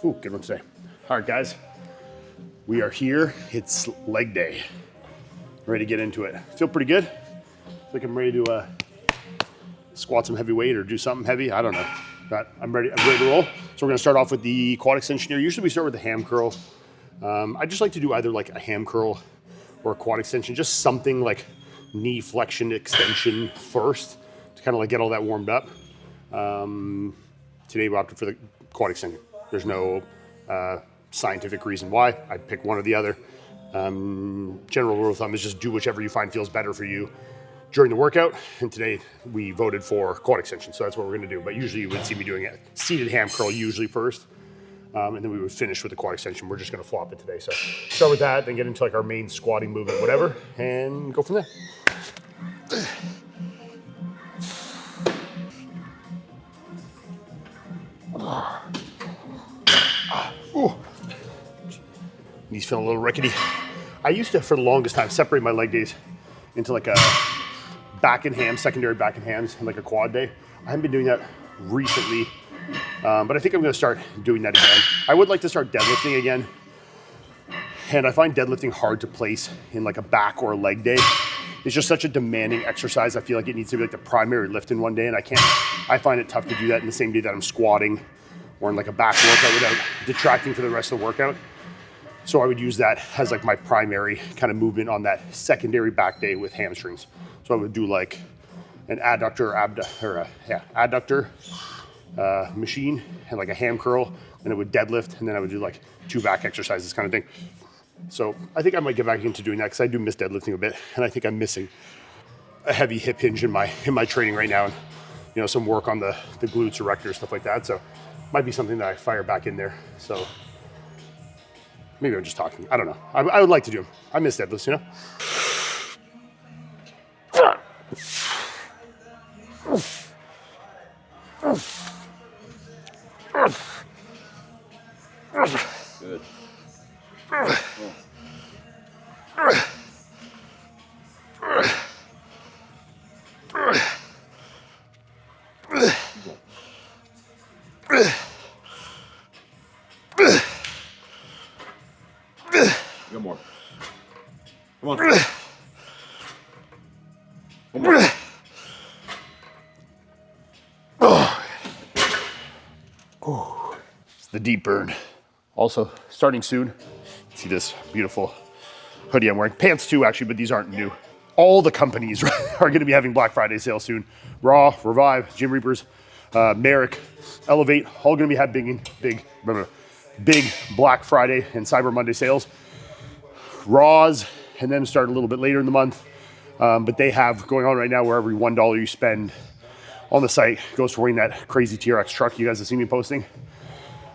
Ooh, good one today. All right, guys, we are here. It's leg day. Ready to get into it. Feel pretty good. I think I'm ready to squat some heavy weight or do something heavy. I don't know, but I'm ready. I'm ready to roll. So we're gonna start off with the quad extension here. Usually we start with the ham curl. I just like to do either like a ham curl or a quad extension, just something like knee flexion extension first to kind of like get all that warmed up. Today we opted for the quad extension. There's no scientific reason why. I'd pick one or the other. General rule of thumb is just do whichever you find feels better for you during the workout. And today we voted for quad extension, so that's what we're gonna do. But usually you would see me doing a seated ham curl usually first. And then we would finish with the quad extension. We're just gonna flop it today. So start with that, then get into like our main squatting movement, whatever, and go from there. Knees feeling a little rickety. I used to, for the longest time, separate my leg days into like a back and ham, secondary back and hams, and like a quad day. I haven't been doing that recently, but I think I'm gonna start doing that again. I would like to start deadlifting again, and I find deadlifting hard to place in like a back or a leg day. It's just such a demanding exercise. I feel like it needs to be like the primary lift in one day, and I find it tough to do that in the same day that I'm squatting or in like a back workout without detracting from the rest of the workout. So I would use that as like my primary kind of movement on that secondary back day with hamstrings. So I would do like an adductor, adductor machine and like a ham curl, and it would deadlift, and then I would do like 2 back exercises kind of thing. So I think I might get back into doing that because I do miss deadlifting a bit, and I think I'm missing a heavy hip hinge in my training right now, and you know, some work on the glutes, erectors, stuff like that. So might be something that I fire back in there. So maybe I'm just talking. I don't know. I would like to do them. I miss deadlifts, you know? Good. One more. Come on. One more. Oh, it's the deep burn. Also, starting soon. See this beautiful hoodie I'm wearing. Pants too, actually, but these aren't new. All the companies are gonna be having Black Friday sale soon. Raw, Revive, Gym Reapers, Merrick, Elevate, all gonna be having big Black Friday and Cyber Monday sales. Raws, and then start a little bit later in the month. But they have going on right now where every $1 you spend on the site goes for winning that crazy TRX truck you guys have seen me posting.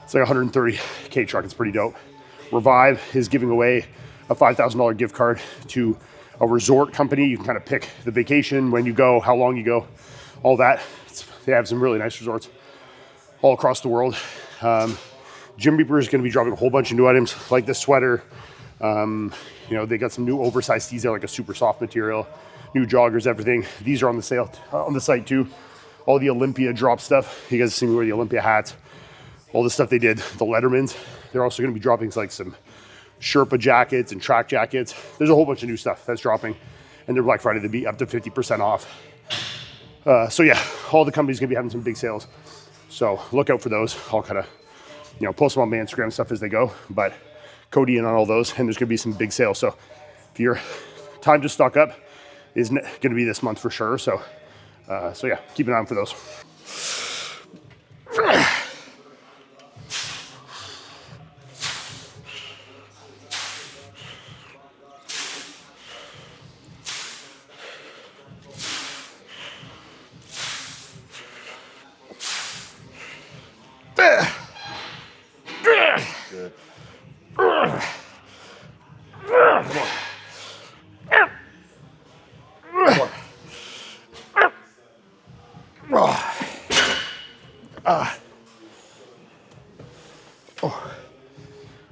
It's like a $130K truck. It's pretty dope. Revive is giving away a $5,000 gift card to a resort company. You can kind of pick the vacation, when you go, how long you go, all that. They have some really nice resorts all across the world. Gym Reaper is going to be dropping a whole bunch of new items like this sweater. You know, they got some new oversized tees there, like a super soft material, new joggers, everything. These are on the sale on the site too. All the Olympia drop stuff. You guys have seen me wear the Olympia hats. All the stuff they did, the Lettermans. They're also going to be dropping like some Sherpa jackets and track jackets. There's a whole bunch of new stuff that's dropping, and their Black Friday they'll be up to 50% off. So yeah, all the companies going to be having some big sales. So look out for those. I'll kind of, you know, post them on my Instagram stuff as they go, but Cody in on all those, and there's going to be some big sales. So if your time to stock up is going to be this month for sure. So yeah, keep an eye on for those. Good.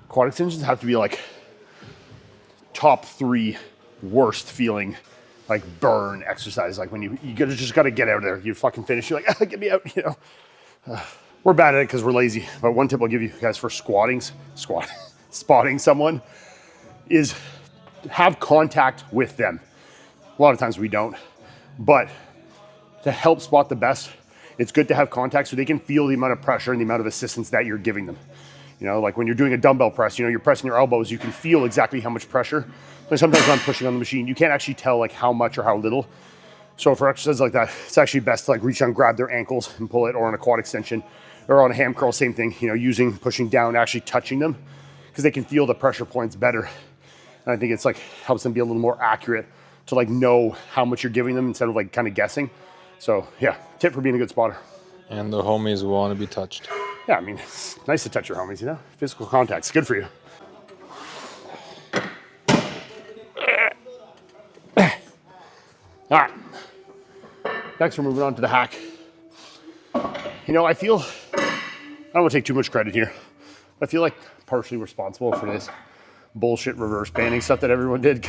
Quad extensions have to be like top 3 worst feeling like burn exercise. Like when you just gotta get out of there. You fucking finish, you're like, get me out, you know. We're bad at it because we're lazy. But one tip I'll give you guys for spotting someone is have contact with them. A lot of times we don't, but to help spot the best, it's good to have contact so they can feel the amount of pressure and the amount of assistance that you're giving them. You know, like when you're doing a dumbbell press, you know, you're pressing your elbows, you can feel exactly how much pressure. But sometimes when I'm pushing on the machine, you can't actually tell like how much or how little. So for exercises like that, it's actually best to like reach down, grab their ankles and pull it, or on a quad extension, or on a ham curl, same thing, you know, pushing down, actually touching them, because they can feel the pressure points better. And I think it's like helps them be a little more accurate to like know how much you're giving them instead of like kind of guessing. So yeah, tip for being a good spotter. And the homies want to be touched. Yeah, I mean, it's nice to touch your homies, you know? Physical contact's good for you. All right. Next, we're moving on to the hack. You know, I don't want to take too much credit here, but I feel like partially responsible for this bullshit reverse banding stuff that everyone did.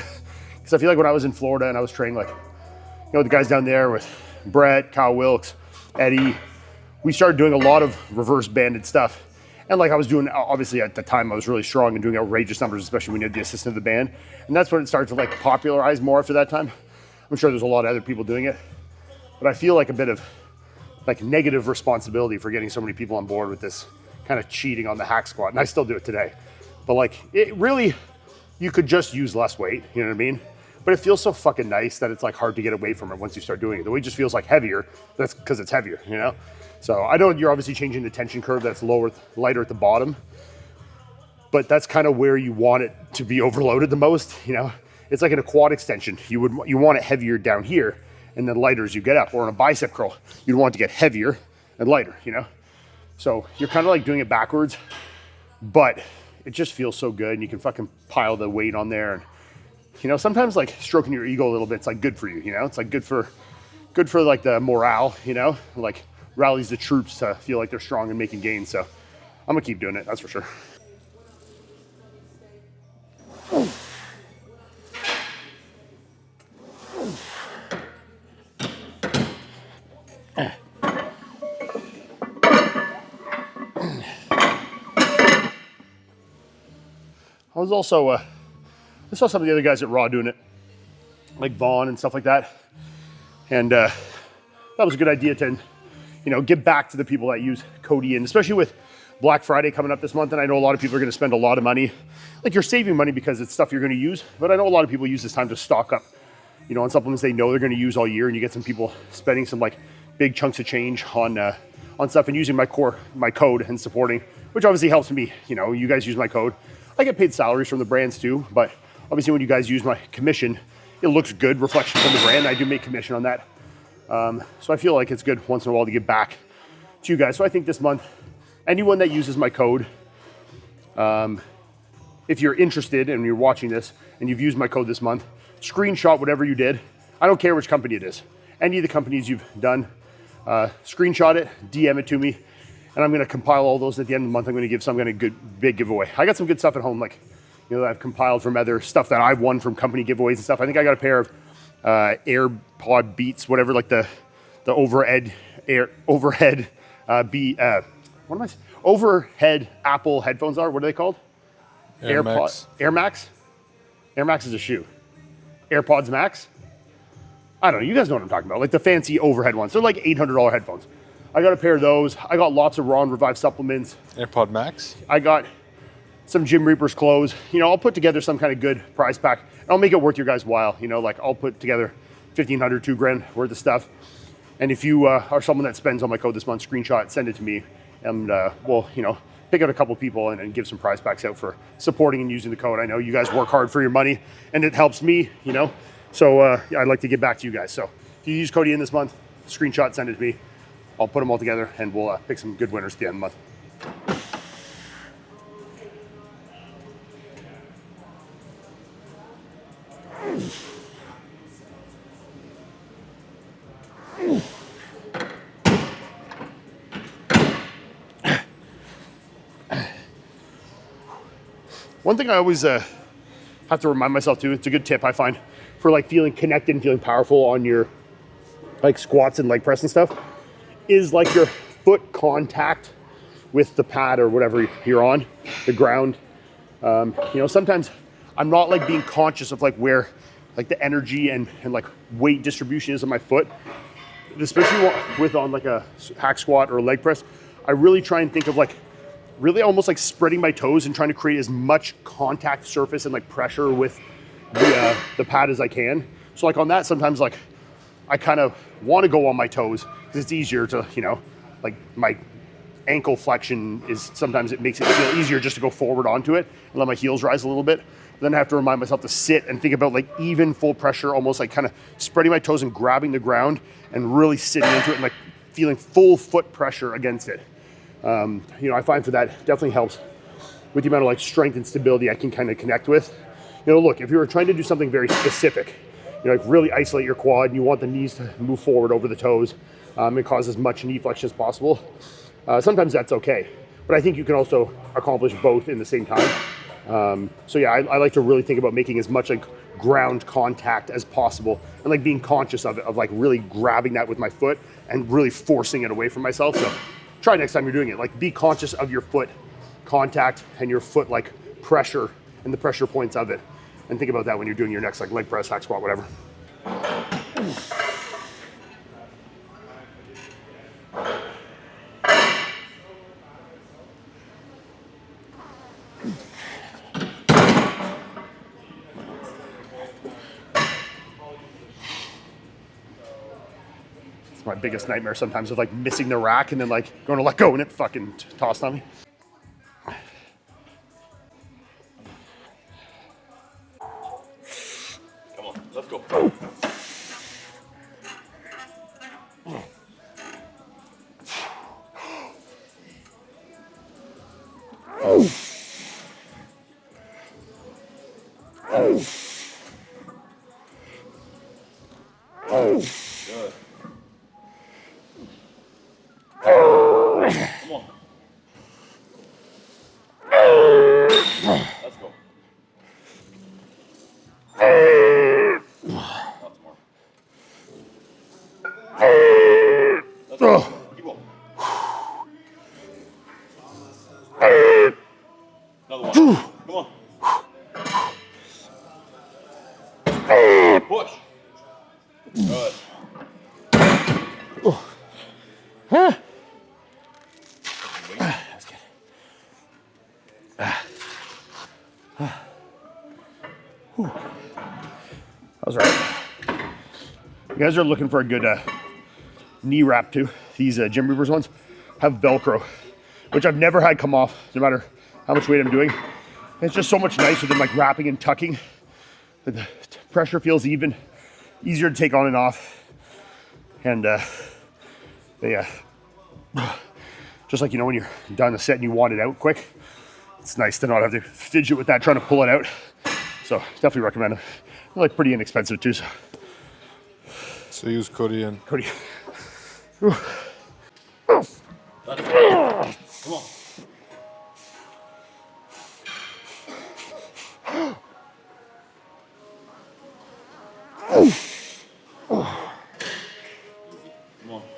Because I feel like when I was in Florida and I was training, like, you know, the guys down there with Brett, Kyle Wilkes, Eddie, we started doing a lot of reverse banded stuff. And like I was doing, obviously at the time I was really strong and doing outrageous numbers, especially when you had the assistant of the band. And that's when it started to like popularize more after that time. I'm sure there's a lot of other people doing it, but I feel like a bit of like negative responsibility for getting so many people on board with this kind of cheating on the hack squat. And I still do it today, but like it really, you could just use less weight, you know what I mean? But it feels so fucking nice that it's like hard to get away from it once you start doing it. The weight just feels like heavier. That's because it's heavier, you know? So I know you're obviously changing the tension curve that's lighter at the bottom, but that's kind of where you want it to be overloaded the most, you know? It's like in a quad extension. You want it heavier down here and then lighter as you get up. Or in a bicep curl, you'd want it to get heavier and lighter, you know? So you're kind of like doing it backwards, but it just feels so good and you can fucking pile the weight on there. And, you know, sometimes like stroking your ego a little bit, it's like good for you, you know? It's like good for like the morale, you know? Like rallies the troops to feel like they're strong and making gains. So I'm gonna keep doing it, that's for sure. I was also, I saw some of the other guys at Raw doing it, like Vaughn and stuff like that. And that was a good idea to, you know, give back to the people that use Cody, and especially with Black Friday coming up this month. And I know a lot of people are going to spend a lot of money. Like you're saving money because it's stuff you're going to use. But I know a lot of people use this time to stock up, you know, on supplements they know they're going to use all year. And you get some people spending some like big chunks of change on stuff and using my code and supporting, which obviously helps me. You know, you guys use my code. I get paid salaries from the brands too, but obviously when you guys use my commission, it looks good, reflection from the brand. I do make commission on that. So I feel like it's good once in a while to give back to you guys. So I think this month, anyone that uses my code, if you're interested and you're watching this and you've used my code this month, screenshot whatever you did. I don't care which company it is. Any of the companies you've done, screenshot it, DM it to me, and I'm gonna compile all those at the end of the month. I'm gonna give some kind of good big giveaway. I got some good stuff at home, like, you know, that I've compiled from other stuff that I've won from company giveaways and stuff. I think I got a pair of AirPod Beats, whatever, like the overhead Apple headphones are. What are they called? Air Max. Air Max? Air Max is a shoe. AirPods Max? I don't know. You guys know what I'm talking about. Like the fancy overhead ones. They're like $800 headphones. I got a pair of those. I got lots of Raw and Revive supplements. AirPod Max? I got some Jim Reaper's clothes. You know, I'll put together some kind of good prize pack. And I'll make it worth your guys' while. You know, like I'll put together $1,500, $2,000 worth of stuff. And if you are someone that spends on my code this month, screenshot it, send it to me. And we'll, you know, pick out a couple people and give some prize packs out for supporting and using the code. I know you guys work hard for your money and it helps me, you know. So I'd like to give back to you guys. So if you use Cody in this month, screenshot, send it to me. I'll put them all together and we'll pick some good winners at the end of the month. One thing I always have to remind myself too, it's a good tip I find for like feeling connected and feeling powerful on your like squats and leg press and stuff, is like your foot contact with the pad or whatever you're on, the ground. You know, sometimes I'm not like being conscious of like where like the energy and like weight distribution is on my foot, especially with on like a hack squat or a leg press. I really try and think of like really almost like spreading my toes and trying to create as much contact surface and like pressure with the pad as I can. So like on that, sometimes like I kind of want to go on my toes because it's easier to, you know, like my ankle flexion is sometimes it makes it feel easier just to go forward onto it and let my heels rise a little bit. But then I have to remind myself to sit and think about like even full pressure, almost like kind of spreading my toes and grabbing the ground and really sitting into it and like feeling full foot pressure against it. You know, I find for that definitely helps with the amount of like strength and stability I can kind of connect with. You know, look, if you were trying to do something very specific, you know, like really isolate your quad and you want the knees to move forward over the toes and cause as much knee flexion as possible, sometimes that's okay. But I think you can also accomplish both in the same time. So yeah, I like to really think about making as much like ground contact as possible and like being conscious of it, of like really grabbing that with my foot and really forcing it away from myself. So try next time you're doing it, like be conscious of your foot contact and your foot like pressure and the pressure points of it. And think about that when you're doing your next like leg press, hack squat, whatever. It's my biggest nightmare sometimes of like missing the rack and then like going to let go and it fucking tossed on me. Come on, let's go. Good. Come on. Let's go. Lots more. Let's go. Keep on. Another one. Come on. Push. Good. That's good. That was right. You guys are looking for a good knee wrap too. These Gym Reapers ones have Velcro, which I've never had come off, no matter how much weight I'm doing. And it's just so much nicer than like wrapping and tucking. The pressure feels even, easier to take on and off. And they, just like, you know, when you're done a set and you want it out quick, it's nice to not have to fidget with that trying to pull it out. So definitely recommend them. They're like pretty inexpensive too. So use Cody and Cody. Come on. Come on.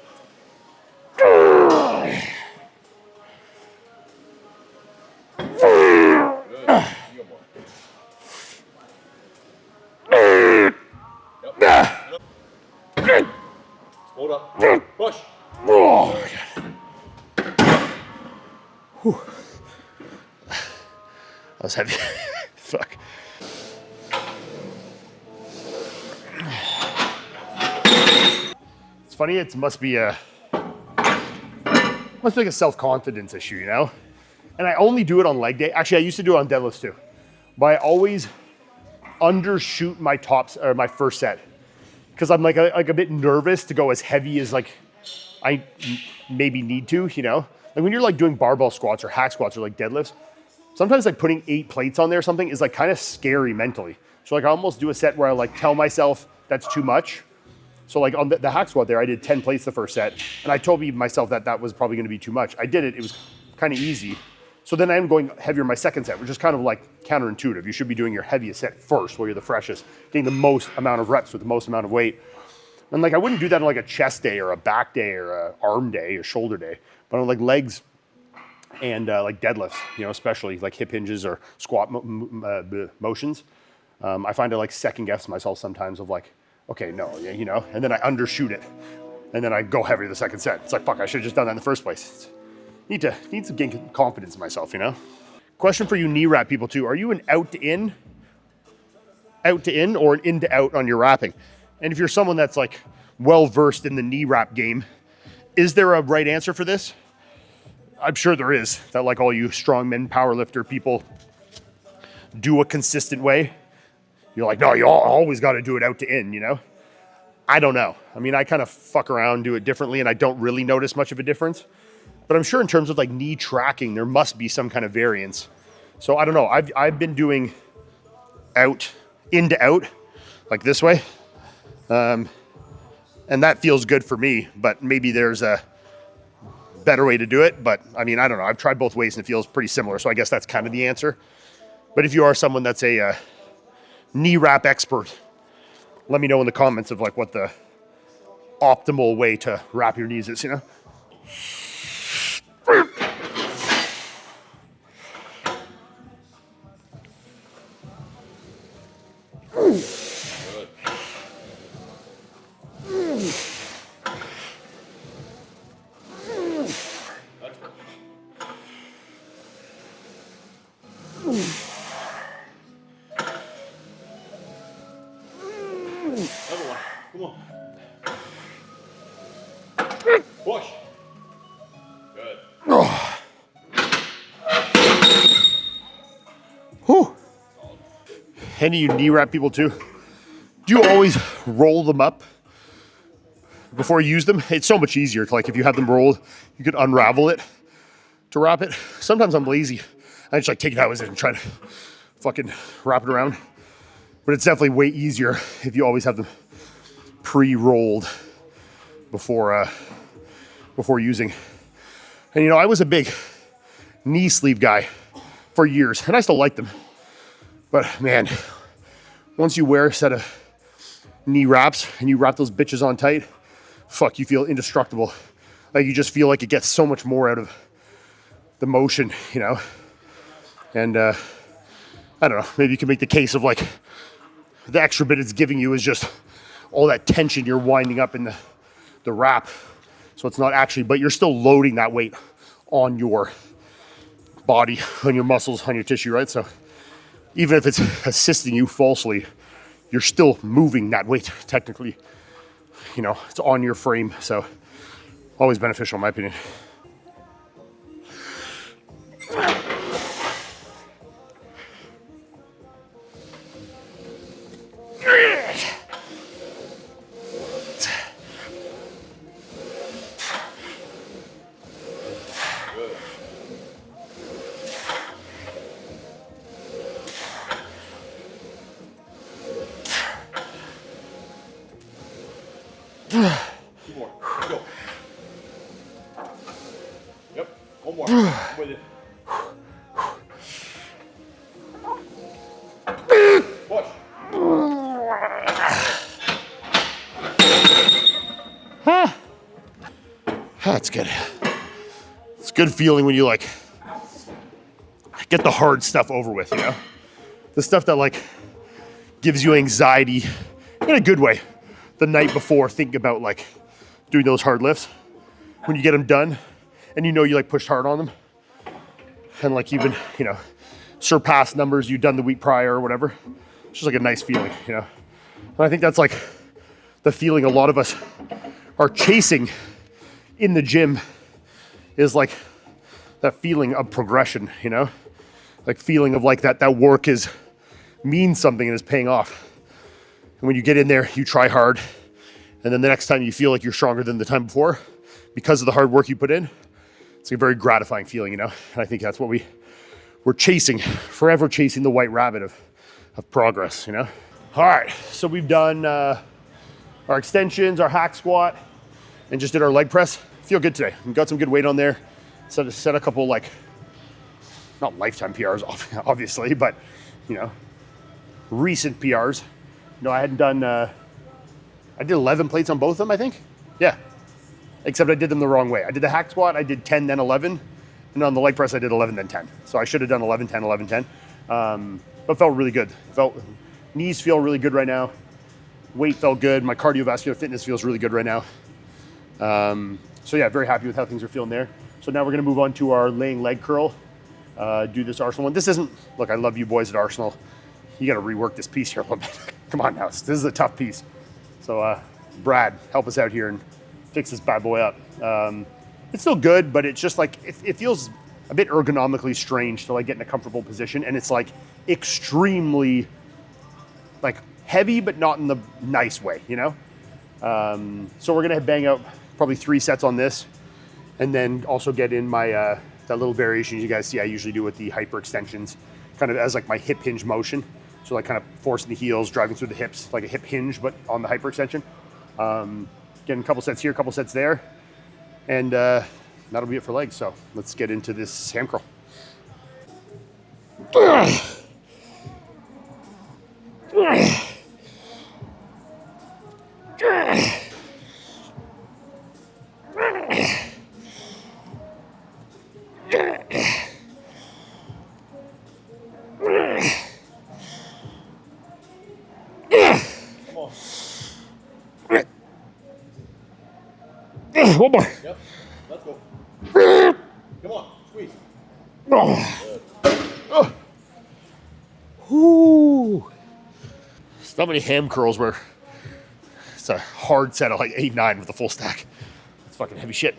Good. You got more. Yep. Hold up. Push. Oh, God. That was heavy. Fuck. It's funny, it must be like a self-confidence issue, you know? And I only do it on leg day. Actually, I used to do it on deadlifts too. But I always undershoot my tops or my first set. Because I'm like a bit nervous to go as heavy as like I maybe need to, you know? Like when you're like doing barbell squats or hack squats or like deadlifts, sometimes like putting 8 plates on there or something is like kind of scary mentally. So like I almost do a set where I like tell myself that's too much. So like on the hack squat there, I did 10 plates the first set. And I told myself that that was probably gonna be too much. I did it, it was kind of easy. So then I'm going heavier my second set, which is kind of like counterintuitive. You should be doing your heaviest set first while you're the freshest, getting the most amount of reps with the most amount of weight. And like I wouldn't do that on like a chest day or a back day or a arm day or shoulder day. But on like legs, and like deadlifts, you know, especially like hip hinges or squat motions. I find I like second guess myself sometimes of like, okay, no, you know, and then I undershoot it, and then I go heavier the second set. It's like, fuck, I should have just done that in the first place. Need to gain confidence in myself, you know. Question for you knee wrap people too: are you an out to in, or an in to out on your wrapping? And if you're someone that's like well versed in the knee wrap game, is there a right answer for this? I'm sure there is. That like all you strongmen powerlifter people do a consistent way. You're like, no, you always got to do it out to in, you know? I don't know. I mean, I kind of fuck around, do it differently, and I don't really notice much of a difference. But I'm sure in terms of like knee tracking, there must be some kind of variance. So I don't know. I've been doing out, in to out, like this way. And that feels good for me, but maybe there's a better way to do it. But I mean, I don't know. I've tried both ways and it feels pretty similar. So I guess that's kind of the answer. But if you are someone that's a knee wrap expert, let me know in the comments of like what the optimal way to wrap your knees is, you know? Another one. Come on. Push. Good. Whew. Any of you knee wrap people too? Do you always roll them up before you use them? It's so much easier. Like if you have them rolled, you could unravel it to wrap it. Sometimes I'm lazy. I just like take it how it is and try to fucking wrap it around. But it's definitely way easier if you always have them pre-rolled before using. And you know, I was a big knee sleeve guy for years, and I still like them. But man, once you wear a set of knee wraps and you wrap those bitches on tight, fuck, you feel indestructible. Like you just feel like it gets so much more out of the motion, you know? And I don't know, maybe you can make the case of like the extra bit it's giving you is just all that tension you're winding up in the wrap. So it's not actually, but you're still loading that weight on your body, on your muscles, on your tissue, right? So even if it's assisting you falsely, you're still moving that weight technically. You know, it's on your frame. So always beneficial in my opinion. Two more. Go. Yep. One more. I'm with it. Push. That's good. It's a good feeling when you like get the hard stuff over with, you know? The stuff that like gives you anxiety in a good way the night before thinking about like doing those hard lifts. When you get them done and you know you like pushed hard on them and like even, you know, surpassed numbers you've done the week prior or whatever. It's just like a nice feeling, you know? And I think that's like the feeling a lot of us are chasing in the gym is like that feeling of progression, you know? Like feeling of like that work means something and is paying off. And when you get in there, you try hard. And then the next time you feel like you're stronger than the time before because of the hard work you put in. It's a very gratifying feeling, you know? And I think that's what we're chasing, forever chasing the white rabbit of progress, you know? All right, so we've done our extensions, our hack squat, and just did our leg press. Feel good today. We got some good weight on there. Set a couple like, not lifetime PRs, obviously, but you know, recent PRs. You know, I hadn't done, I did 11 plates on both of them, I think. Yeah, except I did them the wrong way. I did the hack squat, I did 10, then 11. And on the leg press, I did 11, then 10. So I should have done 11, 10, 11, 10. But felt really good. Knees feel really good right now. Weight felt good. My cardiovascular fitness feels really good right now. So yeah, very happy with how things are feeling there. So now we're gonna move on to our laying leg curl. Do this Arsenal one. This isn't, look, I love you boys at Arsenal. You gotta rework this piece here a little bit. Come on now, this is a tough piece. So Brad, help us out here and fix this bad boy up. It's still good, but it's just like, it feels a bit ergonomically strange to like get in a comfortable position, and it's like extremely like heavy, but not in the nice way, you know? So we're gonna bang out probably 3 sets on this, and then also get in my, that little variation you guys see I usually do with the Hyperextensions, kind of as like my hip hinge motion. So like kind of forcing the heels, driving through the hips, like a hip hinge, but on the hyperextension. Getting a couple sets here, a couple sets there. And that'll be it for legs. So let's get into this ham curl. One more. Yep. Let's go. Come on, squeeze. Whoo. There's not many ham curls where it's a hard set of like 8, 9 with a full stack. It's fucking heavy shit.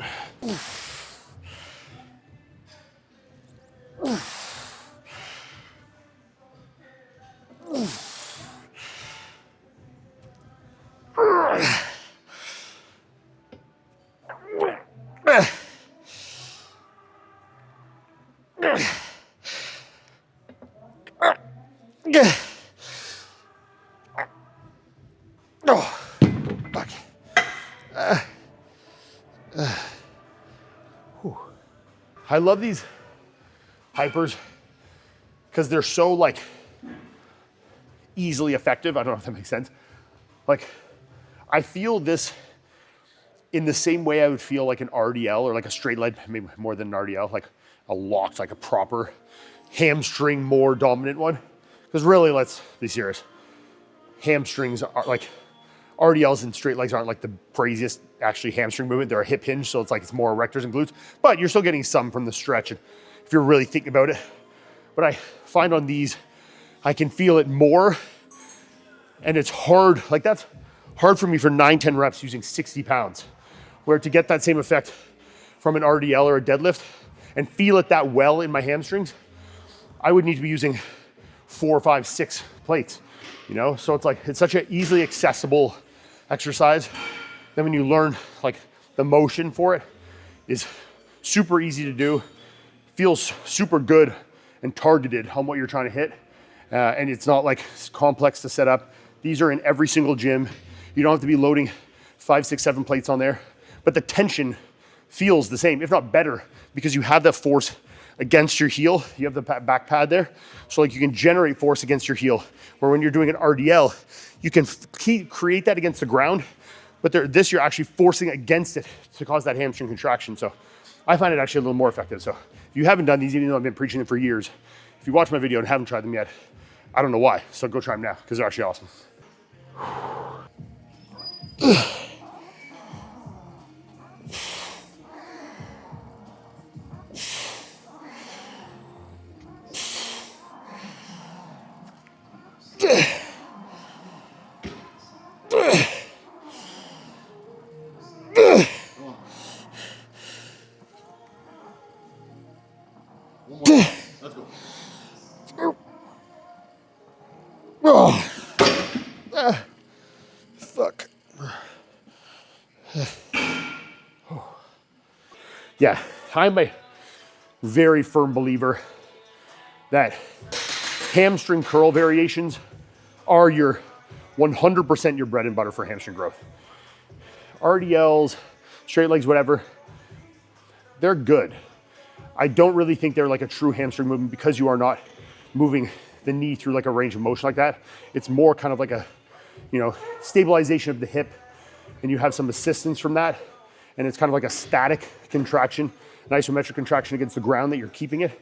Oh, fuck. I love these hypers because they're so like easily effective. I don't know if that makes sense. Like, I feel this in the same way I would feel like an RDL or like a straight leg, maybe more than an RDL, like a locked, like a proper hamstring, more dominant one. Because really, let's be serious. Hamstrings are like, RDLs and straight legs aren't like the craziest actually hamstring movement. They're a hip hinge, so it's like it's more erectors and glutes, but you're still getting some from the stretch and if you're really thinking about it. But I find on these, I can feel it more and it's hard. Like that's hard for me for 9, 10 reps using 60 pounds. Where to get that same effect from an RDL or a deadlift and feel it that well in my hamstrings, I would need to be using 4, 5, 6 plates, you know? So it's like, it's such an easily accessible exercise. Then when you learn like the motion for it is super easy to do, feels super good and targeted on what you're trying to hit. And it's not like complex to set up. These are in every single gym. You don't have to be loading 5, 6, 7 plates on there, but the tension feels the same, if not better, because you have that force against your heel. You have the back pad there. So like you can generate force against your heel, where when you're doing an RDL, you can create that against the ground, but this you're actually forcing against it to cause that hamstring contraction. So I find it actually a little more effective. So if you haven't done these, even though I've been preaching them for years, if you watch my video and haven't tried them yet, I don't know why. So go try them now, because they're actually awesome. Let's go. Oh. Fuck. Yeah, I'm a very firm believer that hamstring curl variations are your 100% your bread and butter for hamstring growth. RDLs, straight legs, whatever, they're good. I don't really think they're like a true hamstring movement because you are not moving the knee through like a range of motion like that. It's more kind of like a, you know, stabilization of the hip, and you have some assistance from that. And it's kind of like a static contraction isometric contraction against the ground that you're keeping it,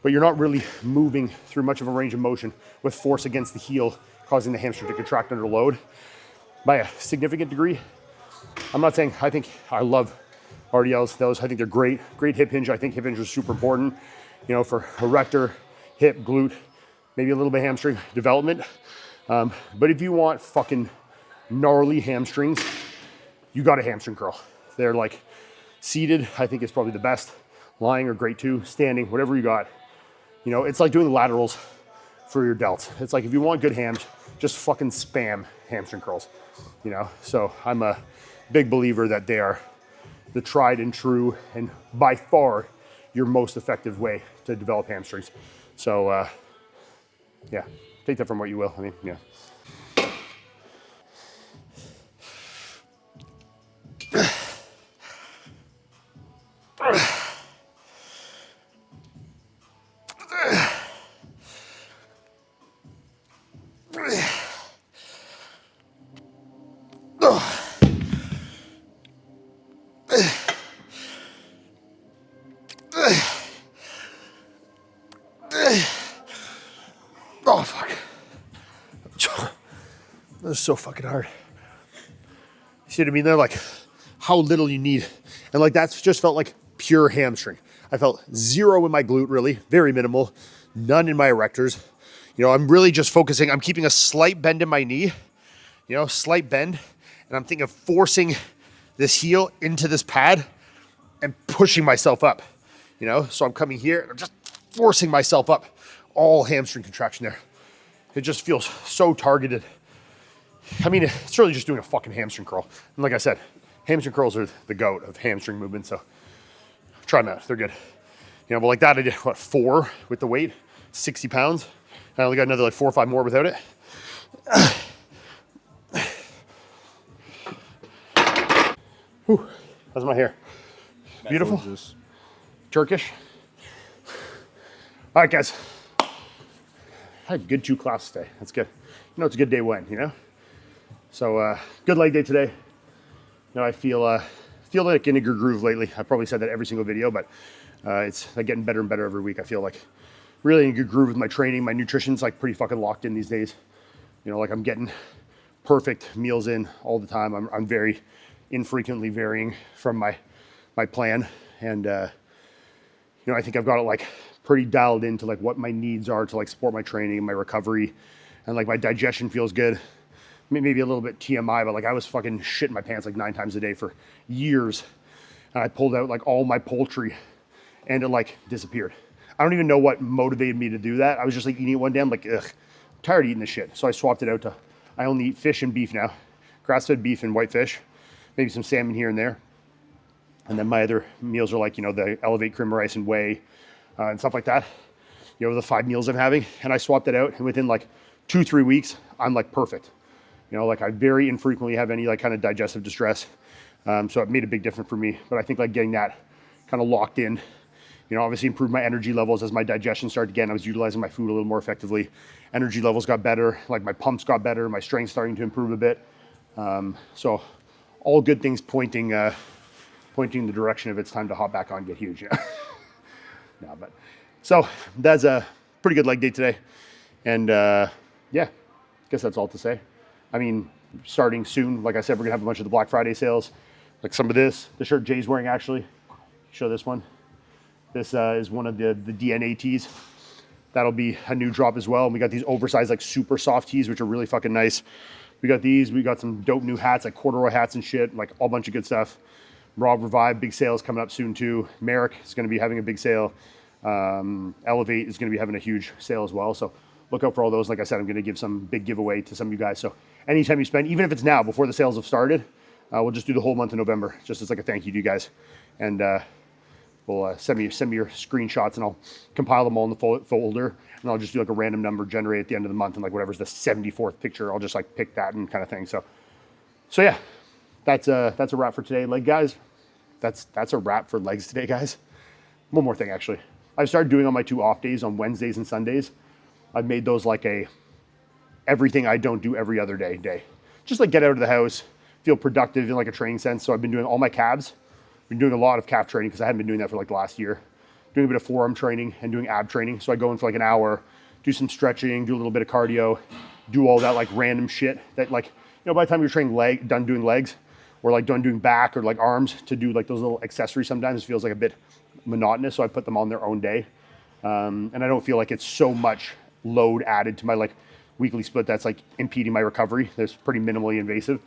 but you're not really moving through much of a range of motion with force against the heel, causing the hamstring to contract under load by a significant degree. I'm not saying, I love RDLs, those, I think they're great hip hinge. I think hip hinge is super important, you know, for erector, hip, glute, maybe a little bit hamstring development. But if you want fucking gnarly hamstrings, you got a hamstring curl. They're like seated, I think is probably the best. Lying are great too, standing, whatever you got. You know, it's like doing the laterals for your delts. It's like if you want good hams, just fucking spam hamstring curls, you know? So I'm a big believer that they are the tried and true and by far your most effective way to develop hamstrings. So yeah, take that from what you will. I mean, yeah. Oh, fuck. That was so fucking hard. You see what I mean? They're like how little you need. And like that's just felt like pure hamstring. I felt zero in my glute, really, very minimal, none in my erectors. You know, I'm really just focusing, I'm keeping a slight bend in my knee, you know, slight bend. And I'm thinking of forcing this heel into this pad and pushing myself up, you know? So I'm coming here and I'm just forcing myself up, all hamstring contraction there. It just feels so targeted. I mean, it's really just doing a fucking hamstring curl. And like I said, hamstring curls are the goat of hamstring movement, so try them out, they're good. You know, but like that, I did, what, 4 with the weight, 60 pounds. And I only got another like 4 or 5 more without it. Whew, how's my hair? Beautiful? Gorgeous. Turkish? All right, guys. I had a good 2 classes today, that's good. You know, it's a good day when, you know? So good leg day today. You know, I feel like in a good groove lately. I probably said that every single video, but it's like getting better and better every week. I feel like really in a good groove with my training. My nutrition's like pretty fucking locked in these days. You know, like I'm getting perfect meals in all the time. I'm very infrequently varying from my plan. And, you know, I think I've got it like pretty dialed into like what my needs are to like support my training and my recovery. And like my digestion feels good. Maybe a little bit TMI, but like I was fucking shitting my pants like 9 times a day for years. And I pulled out like all my poultry and it like disappeared. I don't even know what motivated me to do that. I was just like eating it one day. I'm like, ugh, I'm tired of eating this shit. So I swapped it out to, I only eat fish and beef now. Grass-fed beef and white fish. Maybe some salmon here and there. And then my other meals are like, you know, the Elevate cream of rice and whey and stuff like that. You know, the 5 meals I'm having. And I swapped it out. And within like 2-3 weeks, I'm like perfect. You know, like I very infrequently have any like kind of digestive distress. So it made a big difference for me. But I think like getting that kind of locked in, you know, obviously improved my energy levels as my digestion started again. I was utilizing my food a little more effectively. Energy levels got better, like my pumps got better, my strength starting to improve a bit. So all good things pointing in the direction of it's time to hop back on, get huge. Yeah. No, but so that's a pretty good leg day today. And yeah, I guess that's all to say. I mean, starting soon, like I said, we're gonna have a bunch of the Black Friday sales, like some of this, the shirt Jay's wearing actually. Show this one. This is one of the DNA tees. That'll be a new drop as well. And we got these oversized, like super soft tees, which are really fucking nice. We got these, we got some dope new hats, like corduroy hats and shit, like all bunch of good stuff. Rob Revive, big sales coming up soon too. Merrick is gonna be having a big sale. Elevate is gonna be having a huge sale as well. So look out for all those. Like I said, I'm gonna give some big giveaway to some of you guys. So anytime you spend, even if it's now, before the sales have started, we'll just do the whole month of November, just as like a thank you to you guys. And we'll send me your screenshots and I'll compile them all in the folder. And I'll just do like a random number generated at the end of the month. And like whatever's the 74th picture, I'll just like pick that and kind of thing. So yeah, that's a wrap for today. Leg guys, that's a wrap for legs today, guys. One more thing, actually. I've started doing on my 2 off days on Wednesdays and Sundays. I've made those like a everything I don't do every other day. Just like get out of the house, feel productive in like a training sense. So I've been doing all my calves Been doing a lot of calf training because I hadn't been doing that for like the last year. Doing a bit of forearm training and doing ab training. So I go in for like an hour, do some stretching, do a little bit of cardio, do all that like random shit that like, you know, by the time you're training done doing legs or like done doing back or like arms, to do like those little accessories sometimes feels like a bit monotonous. So I put them on their own day. And I don't feel like it's so much load added to my like weekly split that's like impeding my recovery. It's pretty minimally invasive.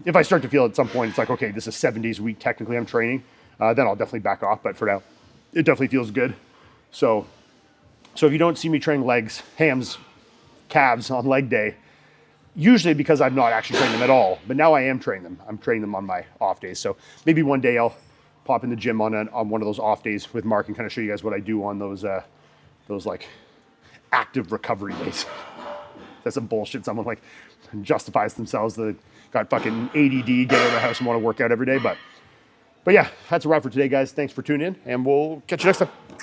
If I start to feel at some point, it's like, okay, this is 7 days a week, technically I'm training, then I'll definitely back off. But for now, it definitely feels good. So if you don't see me training legs, hams, calves on leg day, usually because I'm not actually training them at all, but now I am training them. I'm training them on my off days. So maybe one day I'll pop in the gym on one of those off days with Mark and kind of show you guys what I do on those like active recovery days. That's some bullshit. Someone like justifies themselves that got fucking ADD, get out of the house and want to work out every day. But yeah, that's a wrap for today, guys. Thanks for tuning in, and we'll catch you next time.